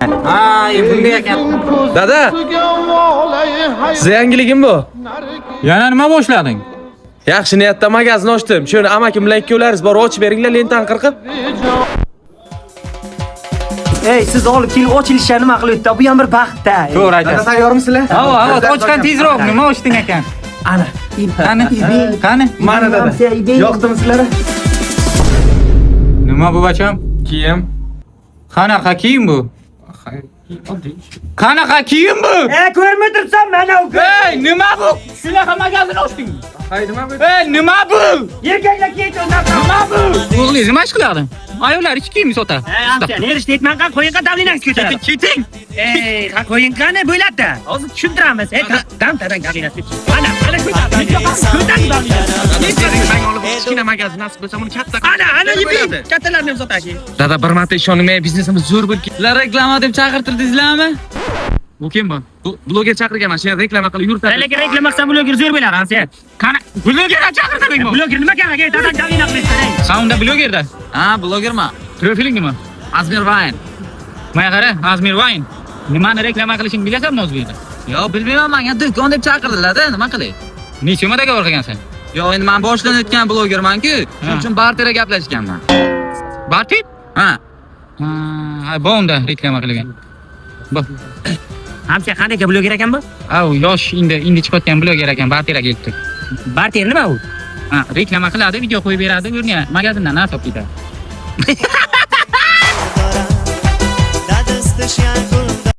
Ha, bunday ekan. Dada. Siz yangiligim bu. Yana nima boshlading? Yaxshi niyatda magazin ochdim. Shuni amakim bilan ikkovlaringiz borib ochib beringlar lentani qirqib. Ey, siz olib kelib ochilishga nima qilyapti? Bu ham bir baxt-da. To'g'ri aytasiz. Tayyormisizlar? Ha, ochgan tezroq. Nima ochding ekan? Ana, Qani? Mana dada. Yoqdimi sizlarga? Nima bu bacham? Kiyim. Qanaqa kiyim bu? Qanaqa kiyim bu? Ko'rmay turibsan, mana u. Ey, nima bu? Shunaqa magazin ochding. Hay, nima bu? Ey, nima bu? Erkaklar kiydi undan. Nima bu? O'g'lingiz nima ish qiladi? Ayollar ichki kiyim sotadi. Amca, nerishda aytman qan qo'yinqa davlingiz ko'taradi. Keting. Ha qo'yinqani bo'yladi. Hozir tushuntiramiz. Damtadan gapirasiz. Ana shu. Kichkina magazin nasib bo'lsa buni katta. Ana yiping. Kattalarni ham sotasiz. Dada bir marta ishonmay biznesimiz zo'r bo'lib ketdi. Sizlar reklama deb chaqirtirdingizlarmi? Bu kim bu? Bu bloger chaqirgan mana shuni reklama qilib yuritadi. Lekin reklama qilsa bloger zo'r bo'lar, sen. Qani blogerni chaqirdingmi? Bloger nima kerak? Dadan davina qilasiz. Ha, unda blogerda. Ha, blogerman. Profiling nima? Azmir Vayn. Menga qara, Azmir Vayn. Nimani reklama qilishingni bilasanmi o'zbekda? Yo, bilmayman, menga do'kon deb chaqirdilar-da, nima qilay? Necha martaga o'rgansan? Yo, endi men boshdan o'tgan blogerman-ku, shuning uchun barterga gaplashganman. Barter? Ha. Ha, bo'ldi, reklama qilgan. Bu. Hamsa qanday bloger ekan bu? Au, yosh endi chiqayotgan bloger ekan, barterga keldik. Barter nima u? Ha, reklama qiladi, video qo'yib beradi, yurni magazindan narsa olib ketadi. Dadist